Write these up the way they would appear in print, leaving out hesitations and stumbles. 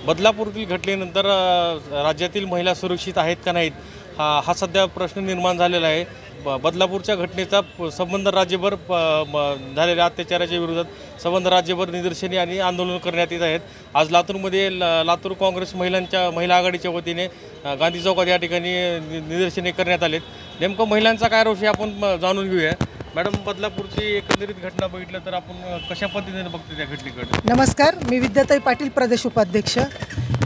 बदलापूरतील घटनेनंतर राज्यातील महिला सुरक्षित आहेत का नाहीत हा सध्या प्रश्न निर्माण झालेला आहे। बदलापूरच्या घटनेचा संबंध राज्यभर झालेल्या अत्याचाराच्या विरोधात संबंध राज्यभर निदर्शने आणि आंदोलन करण्यात येत आहेत। आज लातूरमध्ये लातूर काँग्रेस महिला आघाडीच्या वतीने गांधी चौकात या ठिकाणी निदर्शने करण्यात आलेत। नेमकं महिलांचा काय रोष आहे आपण जाणून घेऊया। मॅडम, बदलापूरची एकंदरीत घटना बघितलं तर आपण कशा पद्धतीने बघतो त्या घटनेकडे? नमस्कार, मी विद्याताई पाटील, प्रदेश उपाध्यक्ष।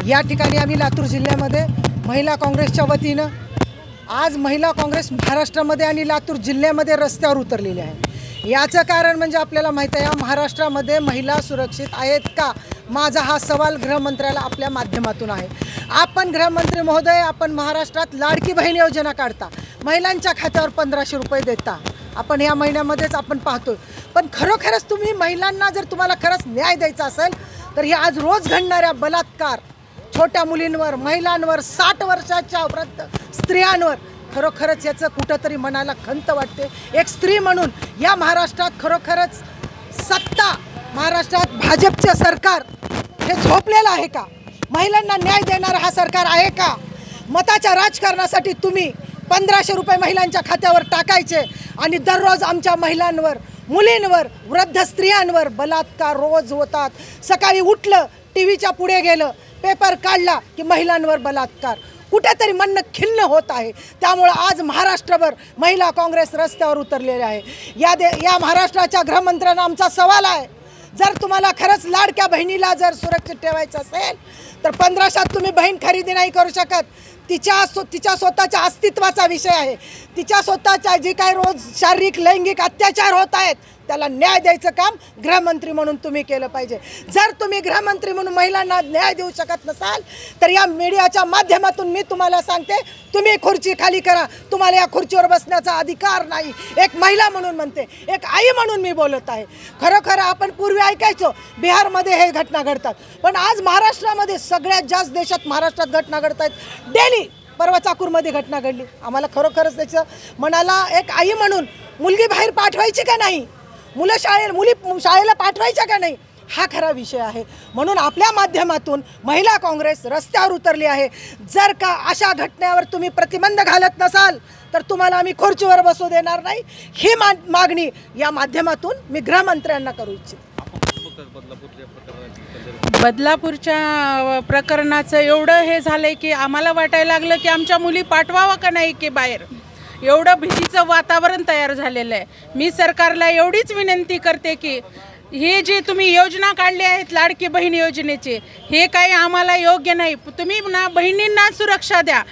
या ठिकाणी आम्ही लातूर जिल्ह्यामध्ये महिला काँग्रेसच्या वतीनं आज महिला काँग्रेस महाराष्ट्रामध्ये आणि लातूर जिल्ह्यामध्ये रस्त्यावर उतरलेले आहे। याचं कारण म्हणजे आपल्याला माहीत आहे, या महाराष्ट्रामध्ये महिला सुरक्षित आहेत का, माझा हा सवाल गृहमंत्र्याला आपल्या माध्यमातून आहे। आपण गृहमंत्री महोदय, आपण महाराष्ट्रात लाडकी बहीण योजना काढता, महिलांच्या खात्यावर 1500 रुपये देता, आपण या महिन्यामध्येच आपण पाहतोय। पण खरोखरच तुम्ही महिलांना जर तुम्हाला खरंच न्याय द्यायचा असेल तर हे आज रोज घडणाऱ्या बलात्कार, छोट्या मुलींवर, महिलांवर, 60 वर्षाच्या वृद्ध स्त्रियांवर खरोखरच याचं कुठंतरी मनाला खंत वाटते। एक स्त्री म्हणून या महाराष्ट्रात खरोखरच सत्ता, महाराष्ट्रात भाजपचे सरकार हे झोपलेलं आहे का? महिलांना न्याय देणारं हा सरकार आहे का? मताच्या राजकारणासाठी तुम्ही 1500 रुपये महिलांच्या खात्यावर टाकायचे आणि दररोज आमच्या महिलांवर, मुलींवर, वृद्ध स्त्रियांवर बलात्कार रोज होतात। सकाळी उठलं, टीव्हीच्या पुढे गेलं, पेपर काढला की महिलांवर बलात्कार, कुठेतरी मन खिन्न होत आहे। त्यामुळे आज महाराष्ट्रभर महिला काँग्रेस रस्त्यावर उतरलेले आहे। या महाराष्ट्राच्या गृहमंत्र्यांना आमचा सवाल आहे, जर तुम्हाला खरंच लाडक्या बहिणीला जर सुरक्षित ठेवायचं असेल तर 1500 तुम्ही बहीण खरेदी नाही करू शकत। तिच्या स्वतःच्या अस्तित्वाचा विषय आहे। तिच्या स्वतःच्या जे काही रोज शारीरिक लैंगिक अत्याचार होत आहेत त्याला न्याय द्यायचं काम गृहमंत्री म्हणून तुम्ही केलं पाहिजे। जर तुम्ही गृहमंत्री म्हणून महिलांना न्याय देऊ शकत नसाल तर या मीडियाच्या माध्यमातून मी तुम्हाला सांगते, तुम्ही खुर्ची खाली करा। तुम्हाला या खुर्चीवर बसण्याचा अधिकार नाही। एक महिला म्हणून म्हणते, एक आई म्हणून मी बोलत आहे। खरोखर आपण पूर्वी ऐकायचो बिहारमध्ये हे घटना घडतात, पण आज महाराष्ट्रामध्ये सगळ्यात जास्त देशात महाराष्ट्रात घटना घडत आहेत। डेली परवा चाकूरमध्ये घटना घडली। आम्हाला खरोखरच त्याचं मनाला एक आई म्हणून मुलगी बाहेर पाठवायची का नाही, मुली शाळेला पाठवायच्या का नाही, हा खरा विषय आहे। म्हणून आपल्या माध्यमातून महिला काँग्रेस रस्त्यावर उतरली आहे। जर का अशा घटनेवर तुम्ही प्रतिबंध घालत नसाल तर तुम्हाला आम्ही खुर्चीवर बसू देणार नाही, ही मागणी या माध्यमातून मी गृहमंत्र्यांना करू इच्छिते। बदलापूरच्या प्रकरणाचं एवढं हे झालंय की आम्हाला वाटायला लागलं की आमच्या मुली पाठवावं का नाही की बाहेर, एवढं भीतीचं वातावरण तयार झालेलं आहे। मी सरकारला एवढीच विनंती करते की हे जे तुम्ही योजना काढली आहेत लाडकी बहीण योजनेचे, हे काही आम्हाला योग्य नाही। तुम्ही ना बहिणींना सुरक्षा द्या,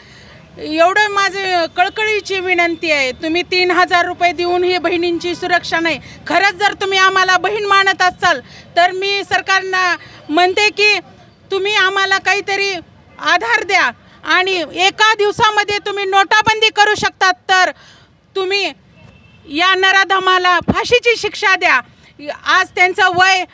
एवढं माझे कळकळीची विनंती आहे। तुम्ही 3000 रुपये देऊन ही बहिणींची सुरक्षा नाही। खरंच जर तुम्ही आम्हाला बहीण मानत असाल तर मी सरकारना म्हणते की तुम्ही आम्हाला काहीतरी आधार द्या आणि एका दिवसामध्ये तुम्ही नोटाबंदी करू शकतात तर तुम्ही या नराधमाला फाशीची शिक्षा द्या। आज त्यांचं वय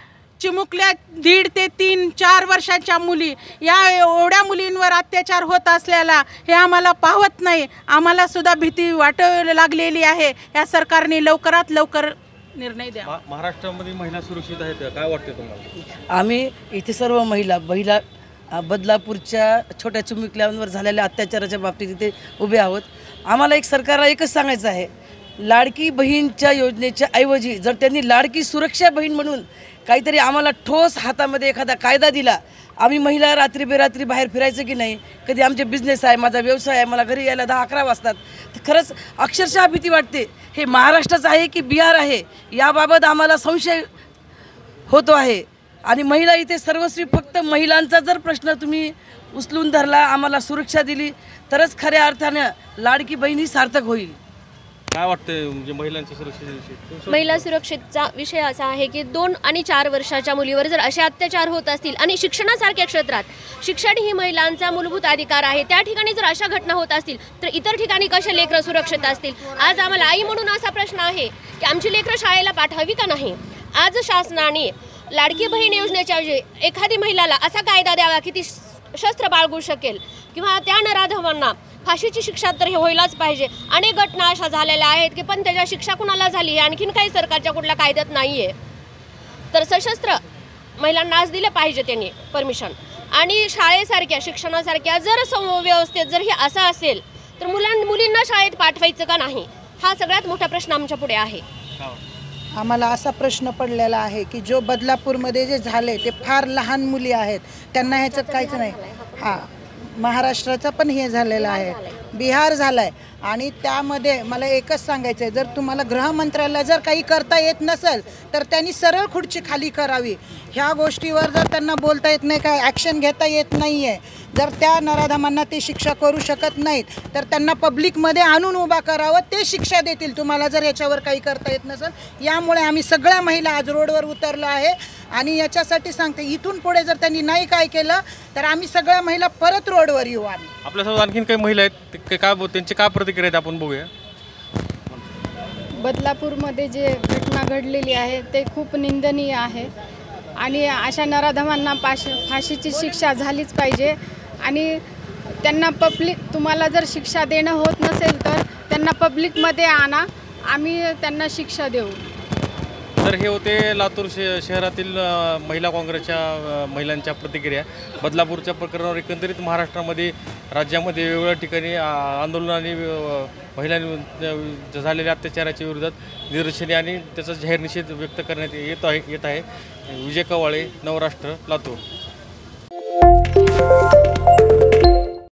चिमुकल्या 1.5 ते 3-4 वर्षाच्या मुली, या एवढ्या मुलींवर अत्याचार होत असल्याला हे आम्हाला पाहत नाही। आम्हाला सुद्धा भीती वाटायला लागलेली आहे। या सरकारने लवकरात लवकर निर्णय द्या। महाराष्ट्रामध्ये महिला सुरक्षित आहेत काय वाटते तुम्हाला? आम्ही इथे सर्व महिला बदलापूरच्या छोट्या चिमुकल्यांवर झालेल्या अत्याचाराच्या बाबतीत इथे उभे आहोत। आम्हाला सरकारला एकच सांगायचं आहे, लाडकी बहीणच्या योजनेच्या ऐवजी जर त्यांनी लाडकी सुरक्षा बहीण म्हणून काहीतरी आम्हाला ठोस हातामध्ये एखादा कायदा दिला, आम्ही महिला रात्री बेरात्री बाहेर फिरायचं की नाही, कधी आमचे बिझनेस आहे, माझा व्यवसाय आहे, मला घरी यायला 10-11 वाजतात, तर खरंच अक्षरशः भीती वाटते। हे महाराष्ट्राचं आहे की बिहार आहे याबाबत आम्हाला संशय होतो आहे। आणि महिला इथे सर्वस्वी फक्त महिलांचा जर प्रश्न तुम्ही उचलून धरला, आम्हाला सुरक्षा दिली तरच खऱ्या अर्थानं लाडकी बहीण सार्थक होईल। काय वाटतंय म्हणजे महिलांच्या सुरक्षेविषयी? महिला सुरक्षेचा विषय असा आहे की 2 आणि 4 वर्षाच्या मुलीवर जर असे अत्याचार होत असतील आणि शिक्षणासारख्या क्षेत्रात, शिक्षण ही महिलांचा मूलभूत अधिकार आहे, त्या ठिकाणी जर अशा घटना होत असतील तर इतर ठिकाणी कसे लेकरं सुरक्षित असतील? आज आम्हाला आई म्हणून असा प्रश्न आहे की आमची लेकरं शाळेला पाठवावी का नाही? आज शासनाने लाडकी बहीण योजनेच्या एखादी महिलाला असा कायदा द्यावा की ती शस्त्र बाळगू शकेल किंवा त्या नराधमांना फाशीची शिक्षा तर हे व्हायलाच पाहिजे। अनेक घटना अशा झालेल्या आहेत की पण त्याच्या शिक्षा कुणाला झाली हे आणखीन काही सरकारच्या कुठल्या कायद्यात नाही आहे। तर सशस्त्र महिलांना आज दिले पाहिजे त्यांनी परमिशन आणि शाळेसारख्या शिक्षणासारख्या जर व्यवस्थेत जर हे असं असेल तर मुलींना शाळेत पाठवायचं का नाही, हा सगळ्यात मोठा प्रश्न आमच्या पुढे आहे. आम्हाला असा प्रश्न पडलेला आहे की जो बदलापूरमध्ये जे झाले ते फार लहान मुली आहेत, त्यांना ह्याच्यात काहीच नाही. हां, महाराष्ट्राचं पण हे झालेलं आहे, बिहार झालं आहे. आणि त्यामध्ये मला एकच सांगायचं आहे, जर तुम्हाला गृहमंत्र्याला जर काही करता येत नसेल तर त्यांनी सरळ खुर्ची खाली करावी. ह्या गोष्टीवर जर त्यांना बोलता येत नाही, काय ॲक्शन घेता येत नाही आहे, जर त्या नराधमांना ते शिक्षा करू शकत नाहीत तर त्यांना पब्लिकमध्ये आणून उभा करावं, ते शिक्षा देतील तुम्हाला जर ह्याच्यावर काही करता येत नसेल. यामुळे आम्ही सगळ्या महिला आज रोडवर उतरलो आहे. आणि याच्यासाठी सांगते, इथून पुढे जर त्यांनी नाही काय केलं तर आम्ही सगळ्या महिला परत रोडवर येऊ. आम्ही आपल्यासोबत आणखीन काही महिला आहेत, ते काय त्यांची काय प्रतिक्रिया आहेत आपण बघूया. बदलापूरमध्ये जे घटना घडलेली आहे ते खूप निंदनीय आहे आणि अशा नराधमांना फाशीची शिक्षा झालीच पाहिजे. आणि त्यांना तुम्हाला जर शिक्षा देणं होत नसेल तर त्यांना पब्लिकमध्ये आणा, आम्ही त्यांना शिक्षा देऊ. तर हे होते लातूर शहरातील महिला काँग्रेसच्या महिलांच्या प्रतिक्रिया. बदलापूरच्या प्रकरणावर एकंदरीत महाराष्ट्रामध्ये राज्यामध्ये वेगवेगळ्या ठिकाणी आंदोलनाने महिलांनी झालेल्या अत्याचाराच्या विरोधात निदर्शने आणि त्याचा जाहीर निषेध व्यक्त करण्यात येत आहे. विजय कवाळे, नवराष्ट्र, लातूर.